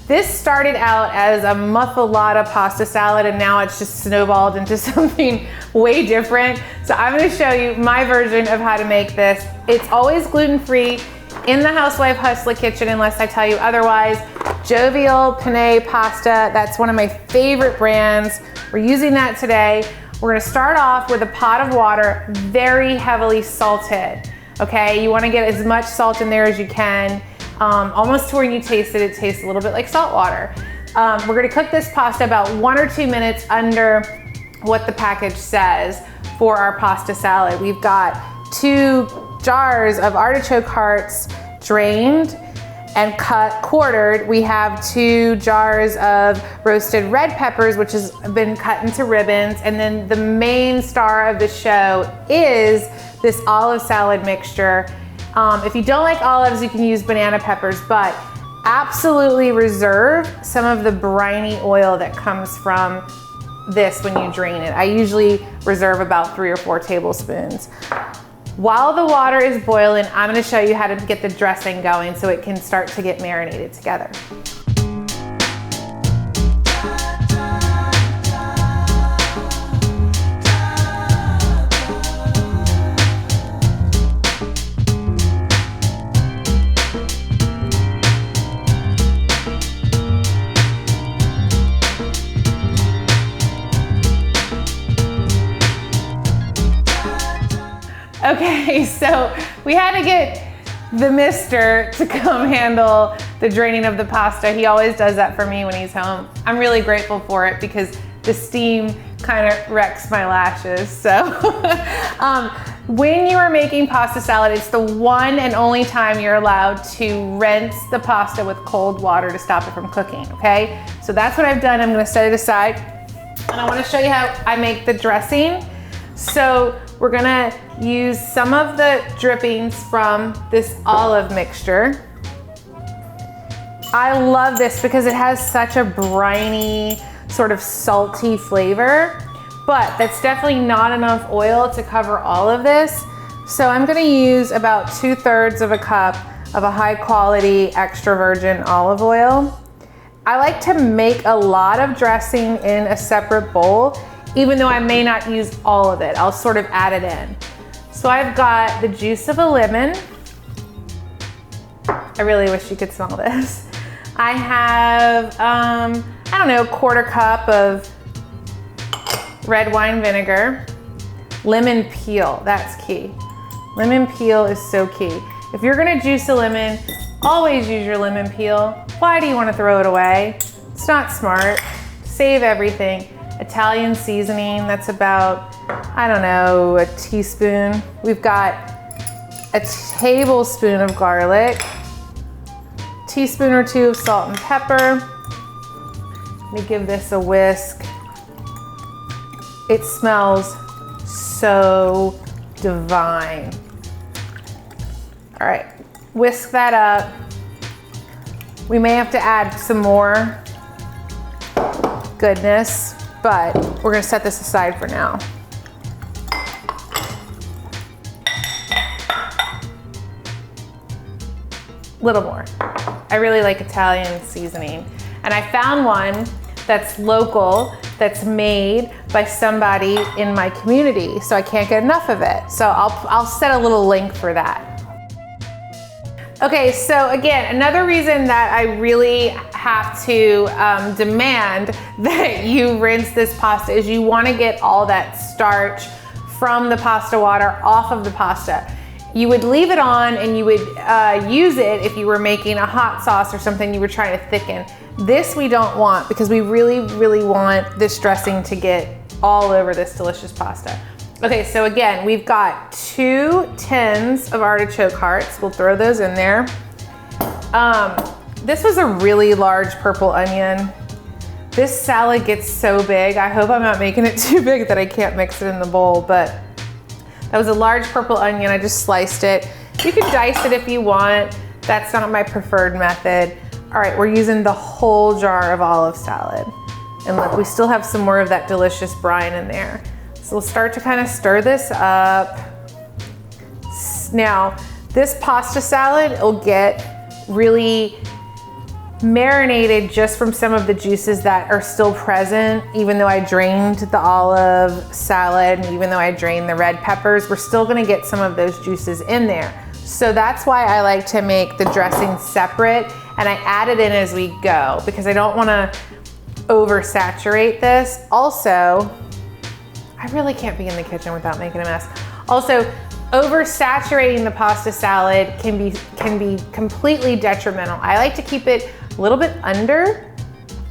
This started out as a muffalata pasta salad and now it's just snowballed into something way different. So I'm gonna show you my version of how to make this. It's always gluten-free in the Housewife Hustla kitchen unless I tell you otherwise. Jovial Penne Pasta, that's one of my favorite brands. We're using that today. We're gonna start off with a pot of water, very heavily salted, okay? You wanna get as much salt in there as you can, almost to where you taste it, it tastes a little bit like salt water. We're gonna cook this pasta about 1 or 2 minutes under what the package says for our pasta salad. We've got 2 jars of artichoke hearts drained and quartered. We have 2 jars of roasted red peppers, which has been cut into ribbons. And then the main star of the show is this olive salad mixture. If you don't like olives, you can use banana peppers, but absolutely reserve some of the briny oil that comes from this when you drain it. I usually reserve about 3 or 4 tablespoons. While the water is boiling, I'm gonna show you how to get the dressing going so it can start to get marinated together. Okay, so we had to get the mister to come handle the draining of the pasta. He always does that for me when he's home. I'm really grateful for it because the steam kind of wrecks my lashes. So when you are making pasta salad, it's the one and only time you're allowed to rinse the pasta with cold water to stop it from cooking, okay? So that's what I've done. I'm gonna set it aside. And I wanna show you how I make the dressing. So we're gonna use some of the drippings from this olive mixture. I love this because it has such a briny, sort of salty flavor, but that's definitely not enough oil to cover all of this. So I'm gonna use about 2/3 of a cup of a high quality extra virgin olive oil. I like to make a lot of dressing in a separate bowl, even though I may not use all of it. I'll sort of add it in. So I've got the juice of a lemon. I really wish you could smell this. I have, I don't know, 1/4 cup of red wine vinegar. Lemon peel, that's key. Lemon peel is so key. If you're gonna juice a lemon, always use your lemon peel. Why do you wanna throw it away? It's not smart. Save everything. Italian seasoning, that's about, I don't know, a teaspoon. We've got a tablespoon of garlic, teaspoon or 2 of salt and pepper. Let me give this a whisk. It smells so divine. All right, whisk that up. We may have to add some more goodness, but we're gonna set this aside for now. Little more. I really like Italian seasoning. And I found one that's local, that's made by somebody in my community, so I can't get enough of it. So I'll set a little link for that. Okay, so again, another reason that I really have to demand that you rinse this pasta is you wanna get all that starch from the pasta water off of the pasta. You would leave it on and you would use it if you were making a hot sauce or something you were trying to thicken. This we don't want because we really, really want this dressing to get all over this delicious pasta. Okay, so again, we've got 2 tins of artichoke hearts. We'll throw those in there. This was a really large purple onion. This salad gets so big. I hope I'm not making it too big that I can't mix it in the bowl, but that was a large purple onion. I just sliced it. You can dice it if you want. That's not my preferred method. All right, we're using the whole jar of olive salad. And look, we still have some more of that delicious brine in there. So we'll start to kind of stir this up. Now, this pasta salad will get really marinated just from some of the juices that are still present. Even though I drained the olive salad and even though I drained the red peppers, we're still gonna get some of those juices in there. So that's why I like to make the dressing separate, and I add it in as we go because I don't wanna oversaturate this. Also, I really can't be in the kitchen without making a mess. Also, oversaturating the pasta salad can be completely detrimental. I like to keep it a little bit under,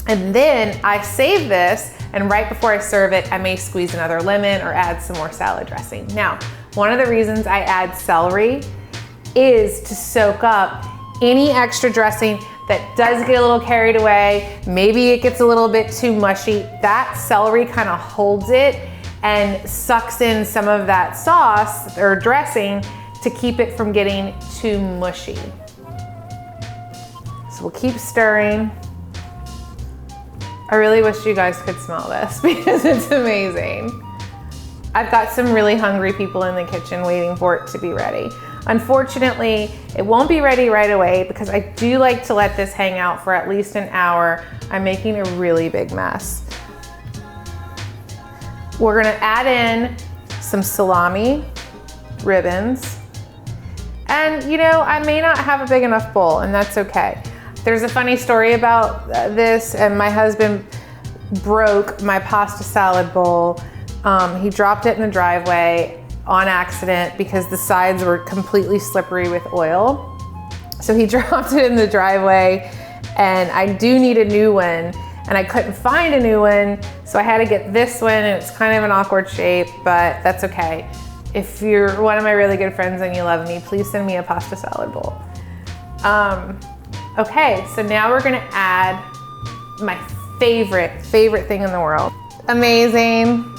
and then I save this, and right before I serve it, I may squeeze another lemon or add some more salad dressing. Now, one of the reasons I add celery is to soak up any extra dressing that does get a little carried away. Maybe it gets a little bit too mushy. That celery kind of holds it and sucks in some of that sauce or dressing to keep it from getting too mushy. So we'll keep stirring. I really wish you guys could smell this because it's amazing. I've got some really hungry people in the kitchen waiting for it to be ready. Unfortunately, it won't be ready right away because I do like to let this hang out for at least an hour. I'm making a really big mess. We're gonna add in some salami ribbons. And you know, I may not have a big enough bowl, and that's okay. There's a funny story about this, and my husband broke my pasta salad bowl. He dropped it in the driveway on accident because the sides were completely slippery with oil. So he dropped it in the driveway, and I do need a new one, and I couldn't find a new one, so I had to get this one, and it's kind of an awkward shape, but that's okay. If you're one of my really good friends and you love me, please send me a pasta salad bowl. Okay, so now we're gonna add my favorite thing in the world. Amazing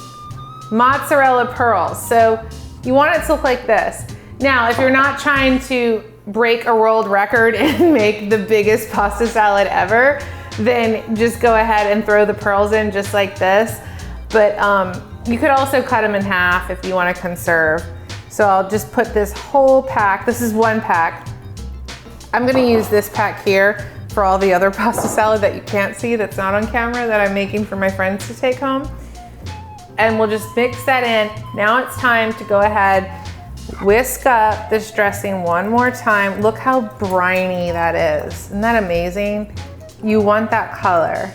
mozzarella pearls. So you want it to look like this. Now, if you're not trying to break a world record and make the biggest pasta salad ever, then just go ahead and throw the pearls in just like this. But you could also cut them in half if you want to conserve. So I'll just put this whole pack, this is one pack. I'm gonna use this pack here for all the other pasta salad that you can't see, that's not on camera, that I'm making for my friends to take home. And we'll just mix that in. Now it's time to go ahead, whisk up this dressing one more time. Look how briny that is. Isn't that amazing? You want that color.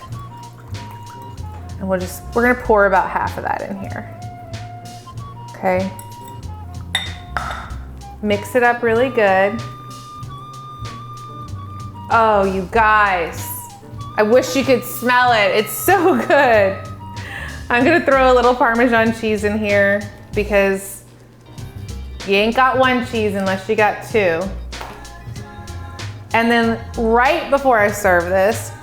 And we're gonna pour about half of that in here. Okay. Mix it up really good. Oh, you guys, I wish you could smell it. It's so good. I'm gonna throw a little Parmesan cheese in here because you ain't got one cheese unless you got two. And then right before I serve this,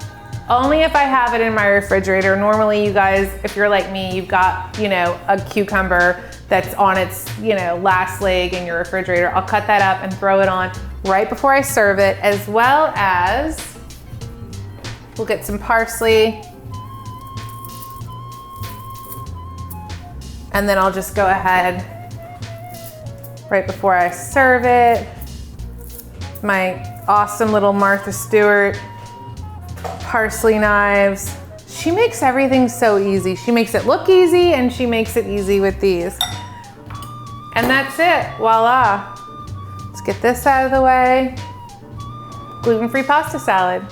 only if I have it in my refrigerator. Normally you guys, if you're like me, you've got, you know, a cucumber that's on its, you know, last leg in your refrigerator. I'll cut that up and throw it on right before I serve it, as well as we'll get some parsley. And then I'll just go ahead right before I serve it. My awesome little Martha Stewart parsley knives. She makes everything so easy. She makes it look easy and she makes it easy with these. And that's it, voila. Let's get this out of the way. Gluten-free pasta salad.